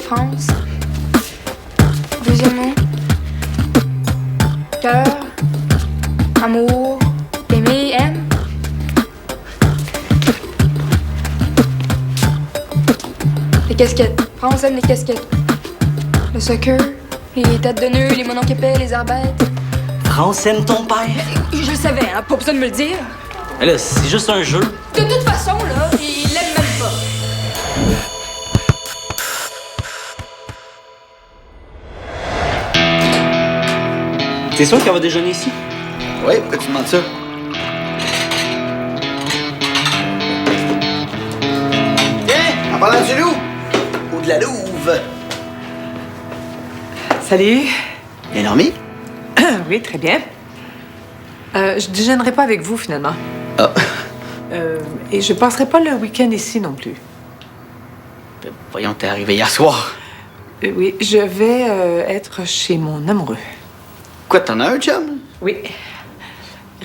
France. Deuxième mot. Cœur. Amour. Aimer. Aime. Les casquettes. France aime les casquettes. Le soccer. Les têtes de nœuds. Les mononcles épais. Les arbettes. France aime ton père. Je le savais, hein. Pas besoin de me le dire. Mais là, c'est juste un jeu. De toute façon, là, il l'aime même pas. T'es sûr qu'elle va déjeuner ici? Oui, pourquoi tu demandes ça? Tiens, en parlant du loup! Ou de la louve! Salut. Bien dormi? Oui, très bien. Je déjeunerai pas avec vous, finalement. Ah. Et je passerai pas le week-end ici non plus. Voyons, t'es arrivé hier soir. Oui, je vais être chez mon amoureux. Quoi, t'en as un, chum? Oui.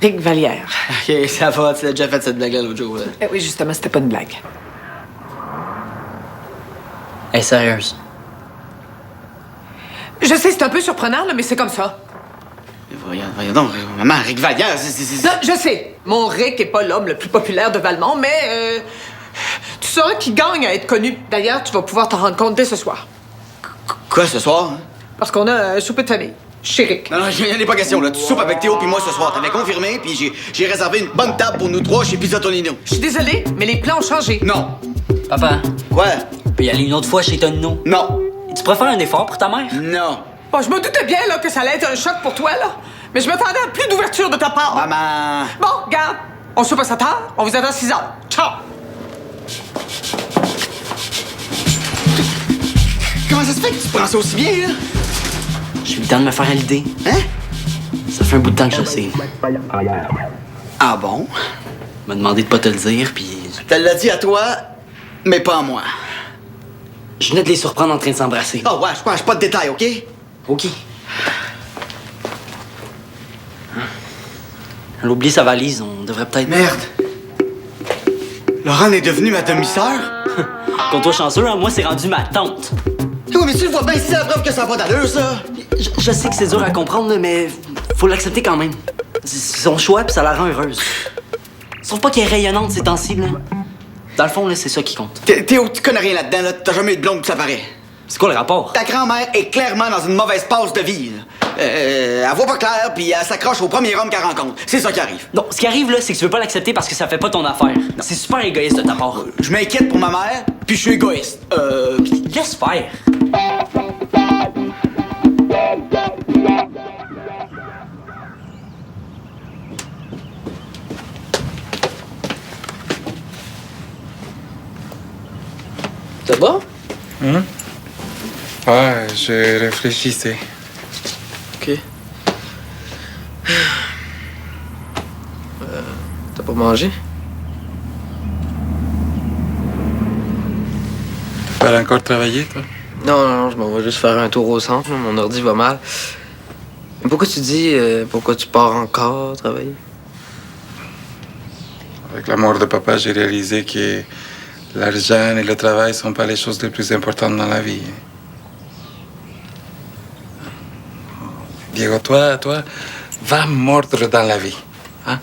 Rick Vallière. Ok, ça va, tu l'as déjà fait cette blague-là l'autre jour. Là. Oui, justement, c'était pas une blague. Elle est sérieuse. Je sais, c'est un peu surprenant, là, mais c'est comme ça. Voyons donc, maman, Rick Vallière, c'est... Non, je sais. Mon Rick est pas l'homme le plus populaire de Valmont, mais tu sauras qui gagne à être connu. D'ailleurs, tu vas pouvoir t'en rendre compte dès ce soir. Quoi, ce soir? Hein? Parce qu'on a un souper de famille. Chez Rick. Non, il n'y en a pas question, là. Tu soupes avec Théo puis moi ce soir. T'avais confirmé, puis j'ai réservé une bonne table pour nous trois chez Pizza Tonino. Je suis désolée, mais les plans ont changé. Non. Papa, Quoi? tu peux y aller une autre fois chez Tonino. Non. Tu préfères un effort pour ta mère? Non. Bon, je me doutais bien là, que ça allait être un choc pour toi, là. Mais je m'attendais à plus d'ouverture de ta part. Maman. Bon, regarde. On soupe à 7 heures, on vous attend à 6 heures. Ciao! Comment ça se fait que tu prends ça aussi bien, là? J'ai eu le temps de me faire à l'idée. Hein? Ça fait un bout de temps que je sais. Ah bon? M'a demandé de pas te le dire, puis Je te l'ai dit à toi, mais pas à moi. je venais de les surprendre en train de s'embrasser. Oh, ouais, je pas de détails, OK? OK. Elle a oublié sa valise, on devrait peut-être... Merde. Laurent est devenue ma demi-sœur? Compte-toi chanceux, hein, moi, c'est rendu ma tante. Oui, mais tu le vois bien, c'est la preuve que ça n'a pas d'allure, ça. Je sais que c'est dur à comprendre, là, mais faut l'accepter quand même. C'est son choix, puis ça la rend heureuse. Sauf pas qu'elle est rayonnante ces temps-ci, là. Dans le fond, là, c'est ça qui compte. Théo, tu connais rien là-dedans, là. T'as jamais eu de blonde, puis ça paraît. C'est quoi le rapport? Ta grand-mère est clairement dans une mauvaise passe de vie, là. Elle voit pas clair, puis elle s'accroche au premier homme qu'elle rencontre. C'est ça qui arrive. Non, ce qui arrive, là, c'est que tu veux pas l'accepter parce que ça fait pas ton affaire. C'est super égoïste de ta part. Je m'inquiète pour ma mère, puis je suis égoïste. Laisse faire. Ça va? Ouais, je réfléchissais. Ok. T'as pas mangé? T'as pas encore travaillé, toi? Non, je m'en vais juste faire un tour au centre. Là. Mon ordi va mal. Mais pourquoi tu dis pourquoi tu pars encore travailler? Avec la mort de papa, j'ai réalisé que l'argent et le travail sont pas les choses les plus importantes dans la vie. Diego, toi, va mordre dans la vie. Hein?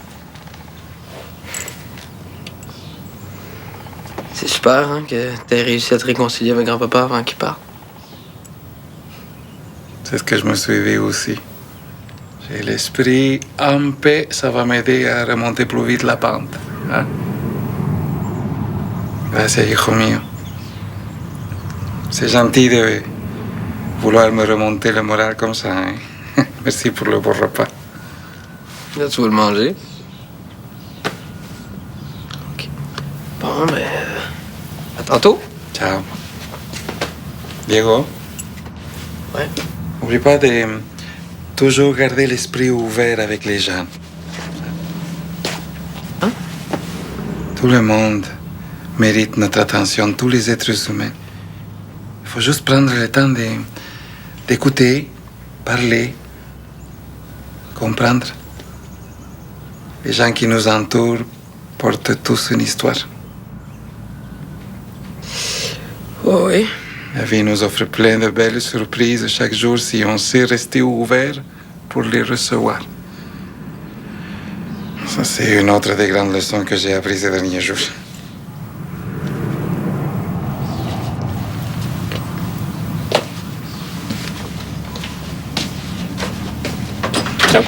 C'est super hein, que t'aies réussi à te réconcilier avec grand-papa avant qu'il parte. C'est ce que je me suis dit aussi. J'ai l'esprit en paix, ça va m'aider à remonter plus vite la pente. Hein? Gracias, hijo mío. C'est gentil de vouloir me remonter le moral comme ça. Hein? Merci pour le bon repas. Là, tu veux le manger? OK. Bon, ben... à tantôt. Ciao. Diego, Ouais. n'oublie pas de toujours garder l'esprit ouvert avec les gens. Hein? Tout le monde mérite notre attention, tous les êtres humains. Il faut juste prendre le temps d'écouter, parler, comprendre. Les gens qui nous entourent portent tous une histoire. Oui. La vie nous offre plein de belles surprises chaque jour si on sait rester ouvert pour les recevoir. Ça, c'est une autre des grandes leçons que j'ai apprises ces derniers jours. Ciao.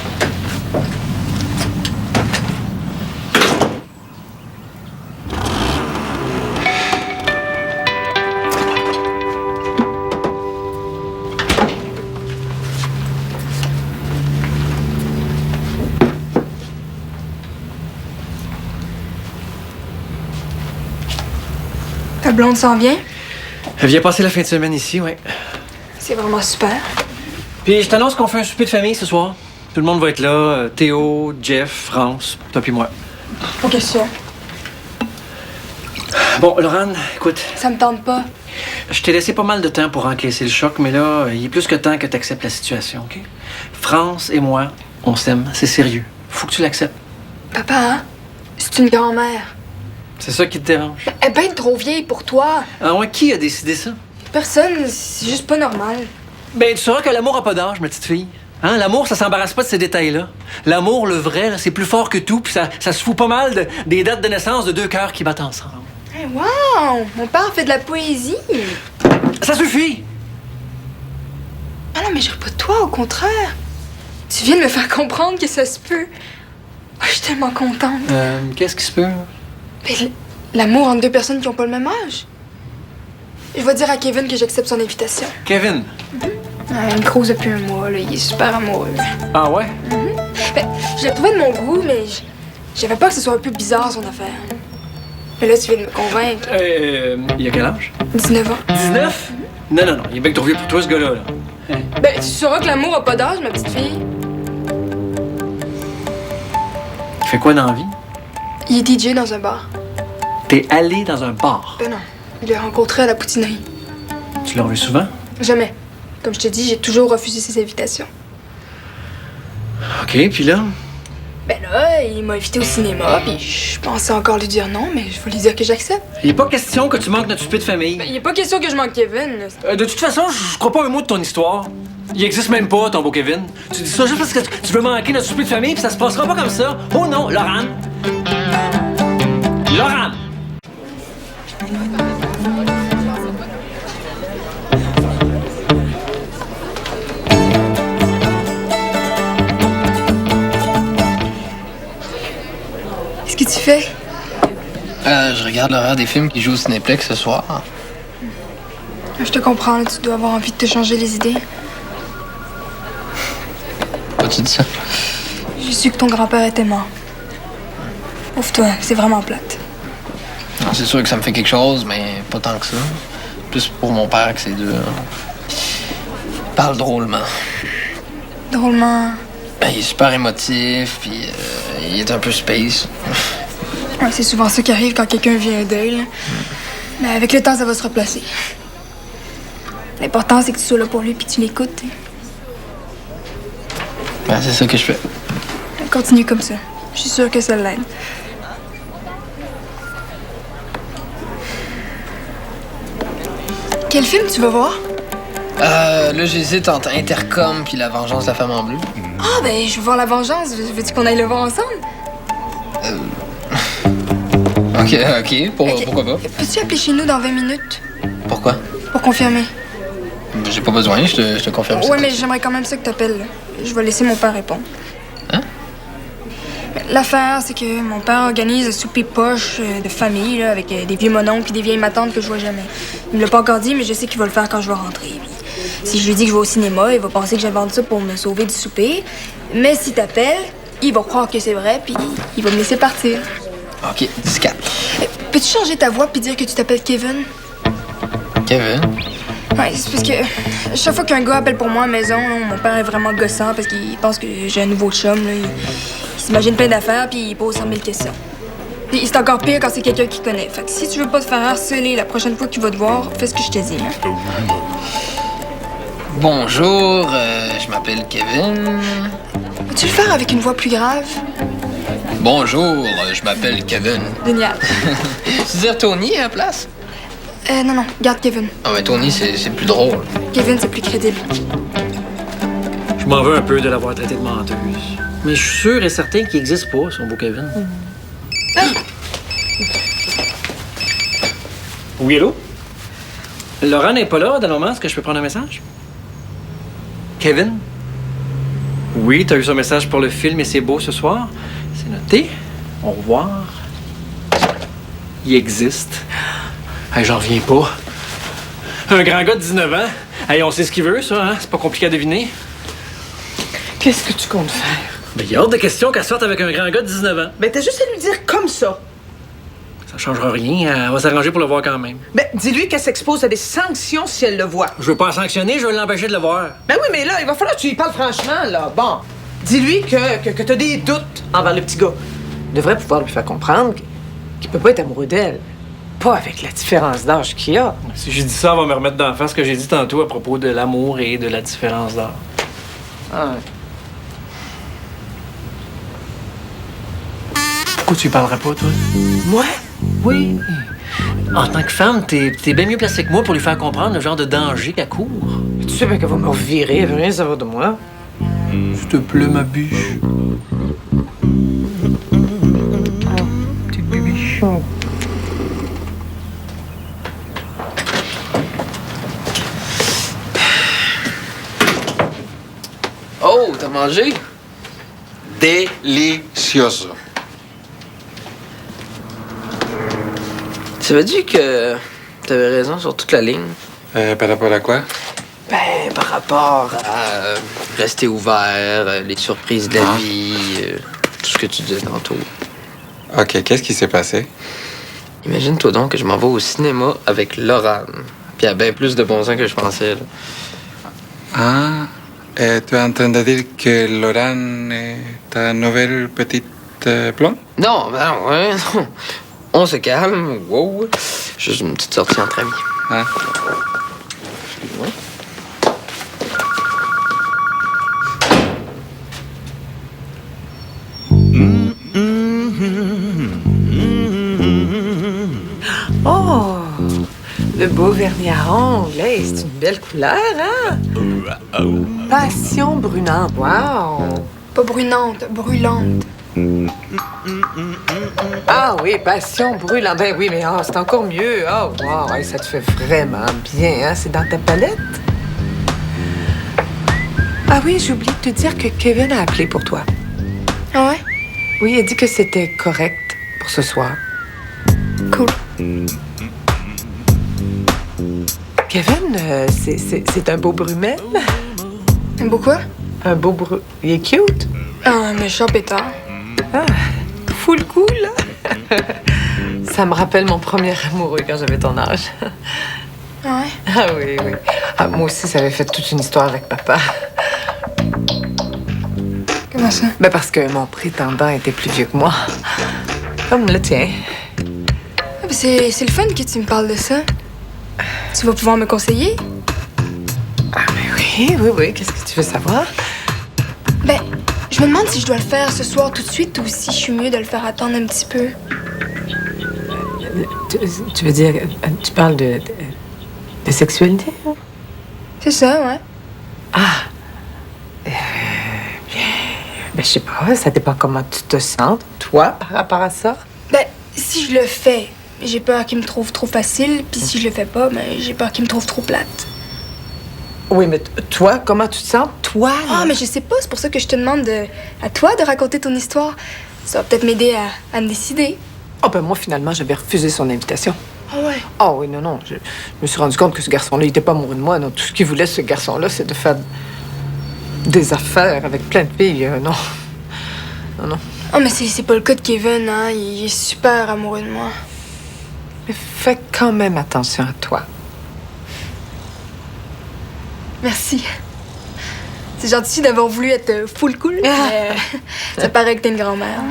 Ta blonde s'en vient? Elle vient passer la fin de semaine ici, ouais. C'est vraiment super. Puis je t'annonce qu'on fait un souper de famille ce soir. Tout le monde va être là. Théo, Jeff, France, toi puis moi. Pas question. Bon, Laurent, écoute, Ça me tente pas. je t'ai laissé pas mal de temps pour encaisser le choc, mais là, il est plus que temps que tu acceptes la situation, OK? France et moi, on s'aime, c'est sérieux. Faut que tu l'acceptes. Papa, hein? C'est une grand-mère. C'est ça qui te dérange. Elle est bien trop vieille pour toi. Ah ouais, qui a décidé ça? Personne, c'est juste pas normal. Ben, tu sauras que l'amour a pas d'âge, ma petite fille. Hein? L'amour, ça s'embarrasse pas de ces détails-là. L'amour, le vrai, là, c'est plus fort que tout, puis ça se fout pas mal des dates de naissance de deux cœurs qui battent ensemble. Hey, wow! Mon père fait de la poésie. Ça suffit! Ah non, mais je ris pas de toi, au contraire. Tu viens de me faire comprendre que ça se peut. Oh, je suis tellement contente. Qu'est-ce qui se peut? Mais l'amour entre deux personnes qui ont pas le même âge. Je vais dire à Kevin que j'accepte son invitation. Kevin? Il me crouse depuis un mois, là. Il est super amoureux. Ah ouais? Ben, je l'ai trouvé de mon goût, mais j'avais peur que ce soit un peu bizarre, son affaire. Mais là, tu viens de me convaincre. Il a quel âge? 19 ans. 19? Non, non, non, il est bien trop vieux pour toi, ce gars-là. Là. Ben, tu sauras que l'amour a pas d'âge, ma petite fille. Il fait quoi dans la vie? Il est DJ dans un bar. T'es allé dans un bar. Ben non, il l'a rencontré à la poutinerie. Tu l'as vu souvent? Jamais. Comme je te dis, j'ai toujours refusé ses invitations. OK, puis là? Ben là, il m'a invité au cinéma, puis je pensais encore lui dire non, mais je vais lui dire que j'accepte. Il est pas question que tu manques notre souper de famille. Ben, il est pas question que je manque Kevin, là. De toute façon, je crois pas un mot de ton histoire. Il existe même pas, ton beau Kevin. Tu dis ça juste parce que tu veux manquer notre souper de famille, puis ça se passera pas comme ça. Oh non, Laurent! Laurent! Qu'est-ce que tu fais? Je regarde l'horaire des films qui jouent au Cinéplex ce soir. Je te comprends, là, tu dois avoir envie de te changer les idées. Pourquoi tu dis ça? J'ai su que ton grand-père était mort. Ouf-toi, c'est vraiment plate. Non, c'est sûr que ça me fait quelque chose, mais pas tant que ça. Plus pour mon père que c'est dur. Il parle drôlement. Drôlement. Ben, il est super émotif, puis il est un peu space. Ouais, c'est souvent ça qui arrive quand quelqu'un vit un deuil, là. Mais avec le temps, ça va se replacer. L'important, c'est que tu sois là pour lui puis tu l'écoutes. Hein. Ben, c'est ça que je fais. Continue comme ça. Je suis sûre que ça l'aide. Quel film tu vas voir? Là, j'hésite entre Intercom puis La Vengeance de la femme en bleu. Ah, ben, je veux voir La Vengeance. Veux-tu qu'on aille le voir ensemble? OK. Pourquoi pas? Peux-tu appeler chez nous dans 20 minutes? Pourquoi? Pour confirmer. J'ai pas besoin, je te confirme ça. Ouais, mais j'aimerais quand même ça que t'appelles. Là. Je vais laisser mon père répondre. Hein? L'affaire, c'est que mon père organise un souper poche de famille là, avec des vieux mononcles et des vieilles matantes que je vois jamais. Il me l'a pas encore dit, mais je sais qu'il va le faire quand je vais rentrer. Puis, si je lui dis que je vais au cinéma, il va penser que j'invente ça pour me sauver du souper. Mais si t'appelles, il va croire que c'est vrai, puis il va me laisser partir. OK, 10-4. Peux-tu changer ta voix puis dire que tu t'appelles Kevin? Kevin? Ouais, c'est parce que chaque fois qu'un gars appelle pour moi à la maison, là, mon père est vraiment gossant parce qu'il pense que j'ai un nouveau chum. Là. Il s'imagine plein d'affaires puis il pose 100 000 questions. Puis c'est encore pire quand c'est quelqu'un qu'il connaît. Fait que si tu veux pas te faire harceler la prochaine fois qu'il va te voir, fais ce que je te dis. Hein? Bonjour, je m'appelle Kevin. Peux-tu le faire avec une voix plus grave? Bonjour, je m'appelle Kevin. Génial. Tu veux dire Tony à la place? Non, garde Kevin. Ah, mais Tony, c'est plus drôle. Kevin, c'est plus crédible. Je m'en veux un peu de l'avoir traité de menteuse. Mais je suis sûr et certain qu'il n'existe pas, son beau Kevin. Oui, hello? Laurent n'est pas là dans le moment. Est-ce que je peux prendre un message? Kevin? Oui, t'as eu son message pour le film et c'est beau ce soir. C'est noté. Au revoir. Il existe. Hey, j'en reviens pas. Un grand gars de 19 ans. Hey, on sait ce qu'il veut, ça, hein? C'est pas compliqué à deviner. Qu'est-ce que tu comptes faire? Ben, il y a hors de question qu'elle sorte avec un grand gars de 19 ans. Ben, t'as juste à lui dire comme ça. Ça changera rien. Elle va s'arranger pour le voir quand même. Ben, dis-lui qu'elle s'expose à des sanctions si elle le voit. Je veux pas la sanctionner, je veux l'empêcher de le voir. Ben oui, mais là, il va falloir que tu lui parles franchement, là. Bon, dis-lui que t'as des doutes envers le petit gars. Il devrait pouvoir lui faire comprendre qu'il peut pas être amoureux d'elle. Pas avec la différence d'âge qu'il y a. Si j'ai dit ça, elle va me remettre d'en face ce que j'ai dit tantôt à propos de l'amour et de la différence d'âge. Ah. Pourquoi tu y parlerais pas, toi? Moi? Oui. En tant que femme, t'es bien mieux placée que moi pour lui faire comprendre le genre de danger qu'elle court. Tu sais bien qu'elle va me revirer, elle veut rien savoir de moi. S'il te plaît, ma biche. Petite bibiche. Oh, t'as mangé? Delicioso. Ça veut dire que t'avais raison sur toute la ligne? Par rapport à quoi? Ben, par rapport à rester ouvert, les surprises de la vie, tout ce que tu disais tantôt. OK, qu'est-ce qui s'est passé? Imagine-toi donc que je m'en vais au cinéma avec Laurent. Puis elle a bien plus de bon sens que je pensais, là. Ah, tu es en train de dire que Laurent est ta nouvelle petite blonde? Non, ben non, ouais, non. On se calme, wow. Juste une petite sortie entre amis. Ah. Excuse-moi. Oh! Le beau vernis à ongles, hey, c'est une belle couleur, hein? Passion brunante, wow! Pas brunante, brûlante. Ah oui, passion brûlante. Ben oui, mais c'est encore mieux. Oh, wow, hey, ça te fait vraiment bien, hein? C'est dans ta palette? Ah oui, j'ai oublié de te dire que Kevin a appelé pour toi. Ah ouais? Oui, il a dit que c'était correct pour ce soir. Cool. Kevin, c'est un beau brumel. Un beau quoi? Un beau Il est cute. Un méchant pétard. Ah, full cool. Ça me rappelle mon premier amoureux quand j'avais ton âge. Ah ouais? Ah oui, oui. Ah, moi aussi, ça avait fait toute une histoire avec papa. Comment ça? Ben parce que mon prétendant était plus vieux que moi. Comme le tien. Ah, ben c'est le fun que tu me parles de ça. Tu vas pouvoir me conseiller? Ah, mais oui. Qu'est-ce que tu veux savoir? Ben, je me demande si je dois le faire ce soir tout de suite ou si je suis mieux de le faire attendre un petit peu. Tu veux dire, tu parles de sexualité? Hein? C'est ça, ouais. Ah! Ben, je sais pas, ça dépend comment tu te sens, toi, par rapport à ça. Ben, si je le fais, j'ai peur qu'il me trouve trop facile, puis si je le fais pas, ben, j'ai peur qu'il me trouve trop plate. Oui, mais toi, comment tu te sens? Toi, là? Ah, mais je sais pas, c'est pour ça que je te demande à toi de raconter ton histoire. Ça va peut-être m'aider à me décider. Oh, ben moi, finalement, j'avais refusé son invitation. Ah ouais? Oh oui, non. Je me suis rendu compte que ce garçon-là, il était pas amoureux de moi. Non, tout ce qu'il voulait, ce garçon-là, c'est de faire des affaires avec plein de filles. Non. Oh, mais c'est pas le cas de Kevin, hein. Il est super amoureux de moi. Mais fais quand même attention à toi. Merci. C'est gentil d'avoir voulu être full cool, mais ça paraît que t'es une grand-mère.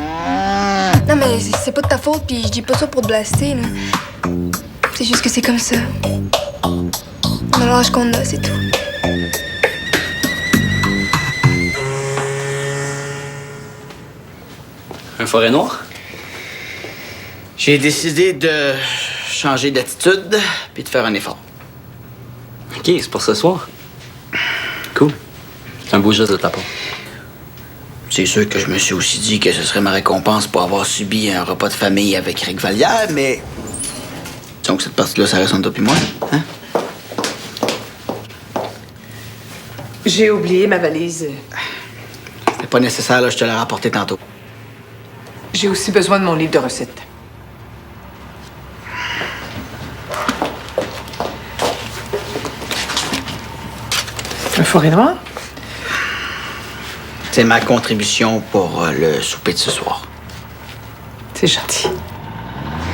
Non, mais c'est pas de ta faute, puis je dis pas ça pour te blaster, là. C'est juste que c'est comme ça. On a l'âge qu'on a, c'est tout. Un forêt noire? J'ai décidé de changer d'attitude puis de faire un effort. OK, c'est pour ce soir. Cool. C'est un beau geste de ta part. C'est sûr que je me suis aussi dit que ce serait ma récompense pour avoir subi un repas de famille avec Rick Vallière, mais... Disons que cette partie-là, ça reste entre toi et moi, hein? J'ai oublié ma valise. C'était pas nécessaire, là, je te l'ai rapporté tantôt. J'ai aussi besoin de mon livre de recettes. Un forêt noire? C'est ma contribution pour le souper de ce soir. C'est gentil.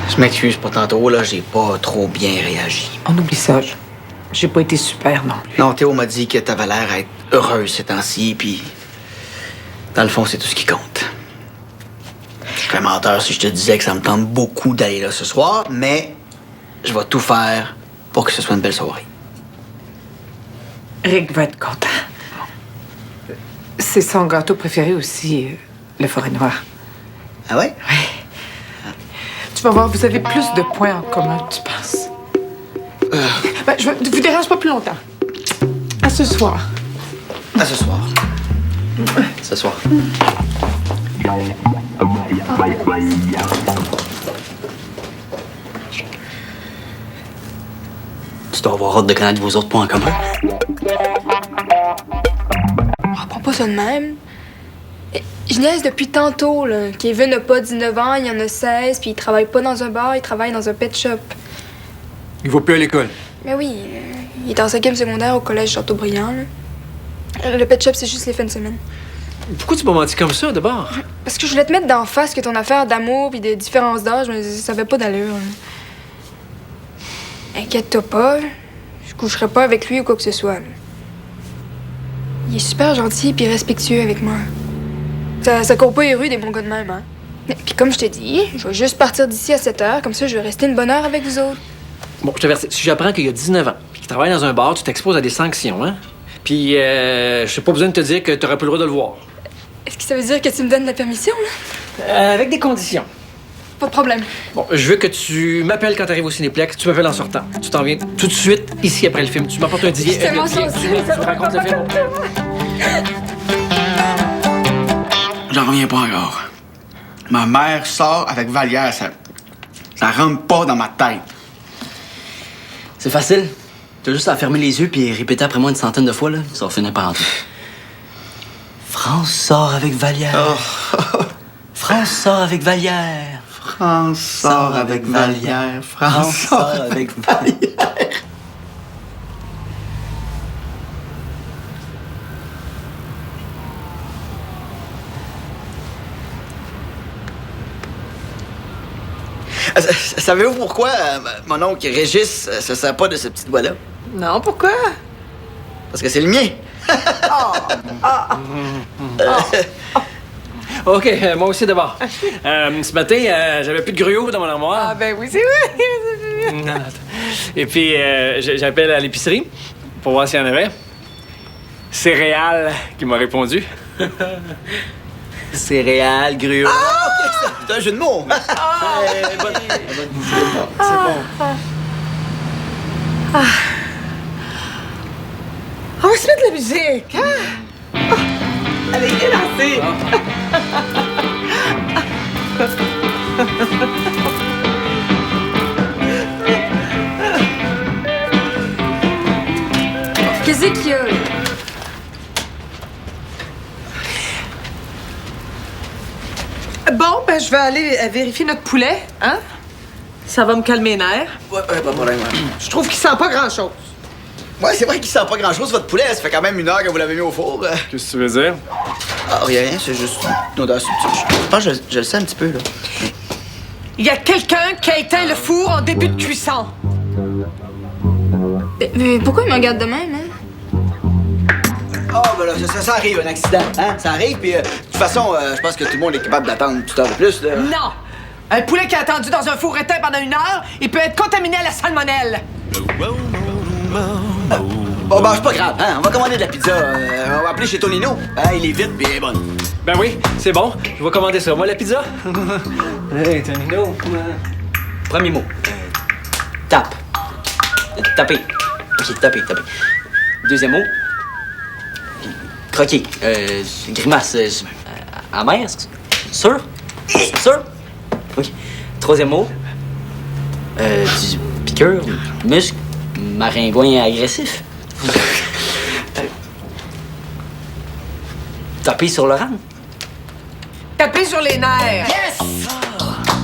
Je m'excuse pour tantôt, là, j'ai pas trop bien réagi. On oublie ça. J'ai pas été super non plus. Non, Théo m'a dit que t'avais l'air à être heureuse ces temps-ci, puis dans le fond, c'est tout ce qui compte. Je serais menteur si je te disais que ça me tente beaucoup d'aller là ce soir, mais je vais tout faire pour que ce soit une belle soirée. Rick va être content. C'est son gâteau préféré aussi, le forêt noire. Ah ouais? Oui. Tu vas voir, vous avez plus de points en commun que tu penses. Ben, je vous dérange pas plus longtemps. À ce soir. À ce soir. Ce soir. Tu dois avoir hâte de connaître vos autres points en commun. Prends pas ça de même. Je niaise depuis tantôt, là. Kevin n'a pas 19 ans, il en a 16, puis il travaille pas dans un bar, il travaille dans un pet shop. Il va plus à l'école. Mais oui, il est en 5e secondaire au collège Chateaubriand, là. Le pet shop, c'est juste les fins de semaine. Pourquoi tu m'as menti comme ça, d'abord? Parce que je voulais te mettre d'en face que ton affaire d'amour puis de différence d'âge, mais ça avait pas d'allure. Là. Inquiète-toi pas, je coucherai pas avec lui ou quoi que ce soit. Là. Il est super gentil puis respectueux avec moi. Ça court pas les rues des bons gars de même, hein. Puis comme je t'ai dit, je vais juste partir d'ici à 7h, comme ça je vais rester une bonne heure avec vous autres. Bon, je t'avertis, si j'apprends qu'il y a 19 ans, puis qu'il travaille dans un bar, tu t'exposes à des sanctions, hein? Puis, j'ai pas besoin de te dire que t'aurais plus le droit de le voir. Est-ce que ça veut dire que tu me donnes la permission, là? Avec des conditions. Pas de problème. Bon, je veux que tu m'appelles quand t'arrives au Cinéplex. Tu m'appelles en sortant. Tu t'en viens tout de suite ici après le film. Tu m'apportes un billet. C'est mon sens. Tu me racontes le film. J'en reviens pas encore. Ma mère sort avec Vallière, ça rentre pas dans ma tête. C'est facile. T'as juste à fermer les yeux puis répéter après moi une centaine de fois, là. Ça va finir par rentrer. France sort avec Vallière. Oh. France sort avec Vallière. France sort avec Vallière. France sort avec Vallière. Savez-vous pourquoi mon oncle Régis se sert pas de ce petit doigt-là? Non, pourquoi? Parce que c'est le mien. OK, moi aussi d'abord. Ce matin, j'avais plus de gruau dans mon armoire. Ah, ben oui, c'est vrai. Non, attends. Et puis, j'appelle à l'épicerie pour voir s'il y en avait. Céréales qui m'a répondu. Céréales, gruau. C'est un jeu de mots. On va se mettre de la musique, hein? Allez, viens danser. Qu'est-ce qu'il y a, là? Bon, ben, je vais aller vérifier notre poulet, hein? Ça va me calmer les nerfs. Ouais, pas de problème. Je trouve qu'il sent pas grand-chose. Ouais, c'est vrai qu'il sent pas grand-chose, votre poulet. Ça fait quand même 1 heure que vous l'avez mis au four. Qu'est-ce que tu veux dire? Ah, rien, c'est juste une odeur subtile. Je pense que je le sens un petit peu, là. Il y a quelqu'un qui a éteint le four en début de cuisson. Mais pourquoi il me regarde de même, hein? Ah, ben là, ça arrive, un accident, hein? Ça arrive, puis de toute façon, je pense que tout le monde est capable d'attendre tout heure de plus, là. Non! Un poulet qui a attendu dans un four éteint pendant 1 heure, il peut être contaminé à la salmonelle. Bon, ben, c'est pas grave, hein? On va commander de la pizza. On va appeler chez Tonino. Hein, il est vite, puis il est bonne. Ben oui, c'est bon. Je vais commander ça. Moi, la pizza. Hey, Tonino. Premier mot. Tape. Taper. OK, taper. Deuxième mot. Croquer. Grimace. Amer. Sûr? Sûr? OK. Troisième mot. Du piqûre. Muscle. Maringouin agressif. Taper sur le rang. Taper sur les nerfs!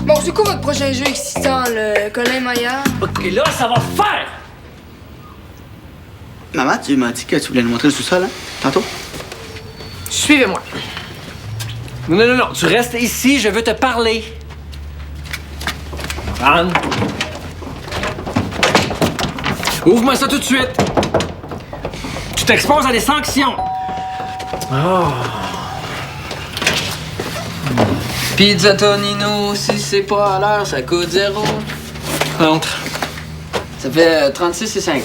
Bon, c'est quoi votre prochain jeu excitant, le Colin Maillard? OK, là, ça va faire! Maman, tu m'as dit que tu voulais nous montrer le sous-sol, hein? Tantôt? Suivez-moi. Non, tu restes ici, je veux te parler. Anne. Ouvre-moi ça tout de suite. Tu t'exposes à des sanctions. Pizza Tonino, si c'est pas à l'heure, ça coûte 0. Entre. Ça fait 36,50.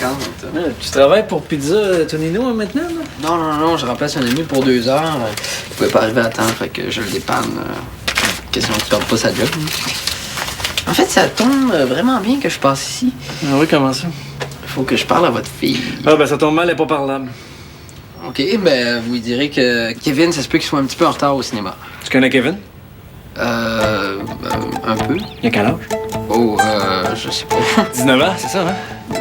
Tu travailles pour Pizza Tonino maintenant, là? Non, je remplace un ami pour 2 heures. Il pouvait pas arriver à temps, fait que je le dépanne. Question que tu perdes pas sa job. En fait, ça tombe vraiment bien que je passe ici. Ah oui, comment ça? Faut que je parle à votre fille. Ah, ben ça tombe mal, elle est pas parlable. OK, ben vous lui direz que Kevin, ça se peut qu'il soit un petit peu en retard au cinéma. Tu connais Kevin? Un peu. Il a quel âge? Oh, je sais pas. 19 ans, c'est ça, hein?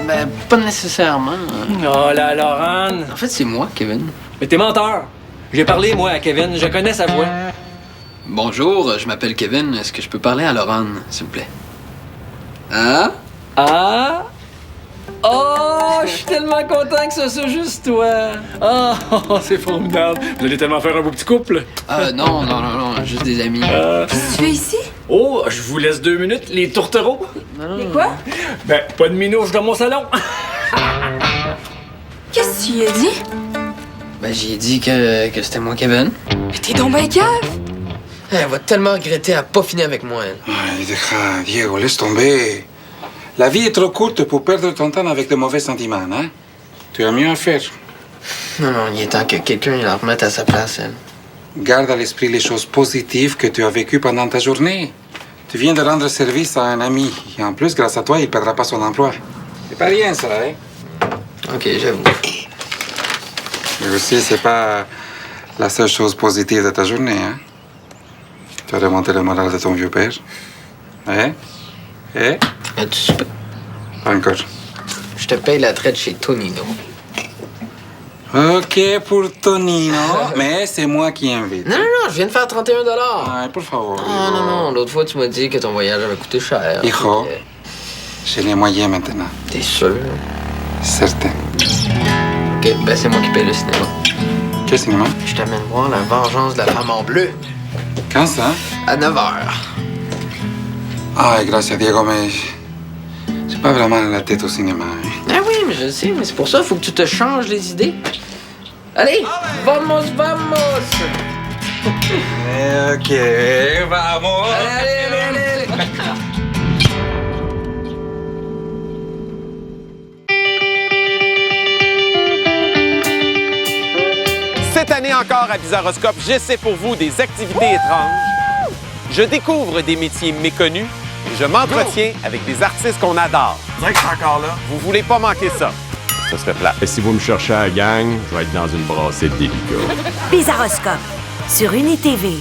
Ben, pas nécessairement. Oh là, Laurent! En fait, c'est moi, Kevin. Mais t'es menteur! J'ai parlé, moi, à Kevin. Je connais sa voix. Bonjour, je m'appelle Kevin. Est-ce que je peux parler à Laurent, s'il vous plaît? Hein? Ah! Oh, je suis tellement content que ce soit juste toi. Oh, c'est formidable. Vous allez tellement faire un beau petit couple. Non, juste des amis. Qu'est-ce que tu fais ici? Oh, je vous laisse 2 minutes, les tourtereaux. Mais quoi? Ben, pas de minouche dans mon salon. Qu'est-ce que tu lui as dit? Ben, j'ai dit que c'était moi, Kevin. Mais t'es donc ben cave! Elle va tellement regretter à pas finir avec moi, elle. Ay, deja, Diego, laisse tomber. La vie est trop courte pour perdre ton temps avec de mauvais sentiments, hein? Tu as mieux à faire. Non, il est temps que quelqu'un la remette à sa place, elle. Garde à l'esprit les choses positives que tu as vécues pendant ta journée. Tu viens de rendre service à un ami. Et en plus, grâce à toi, il ne perdra pas son emploi. C'est pas rien, ça, hein? OK, j'avoue. Mais aussi, c'est pas la seule chose positive de ta journée, hein? Tu as remonté le moral de ton vieux père. Hein? Eh? As-tu souper? Pas encore. Je te paye la traite chez Tonino. OK pour Tonino, mais c'est moi qui invite. Non, je viens de faire 31 $. Ay, por favor. Non, l'autre fois, tu m'as dit que ton voyage avait coûté cher. Hijo, j'ai les moyens maintenant. T'es sûr? Certain. OK, ben c'est moi qui paye le cinéma. Quel cinéma? Je t'amène voir La Vengeance de la Femme en bleu. Quand ça? À 9h. Ay, gracias, Diego, mais j'ai pas vraiment la tête au cinéma. Hein. Ah oui, mais je sais, mais c'est pour ça, faut que tu te changes les idées. Allez, vamos! OK, vamos! Allez! Cette année encore à Bizarroscope, j'essaie pour vous des activités étranges. Je découvre des métiers méconnus et je m'entretiens avec des artistes qu'on adore. C'est vrai que c'est encore là. Vous voulez pas manquer ça. Ça serait plat. Et si vous me cherchez à la gang, je vais être dans une brassée de délicats. Bizarroscope sur UniTV.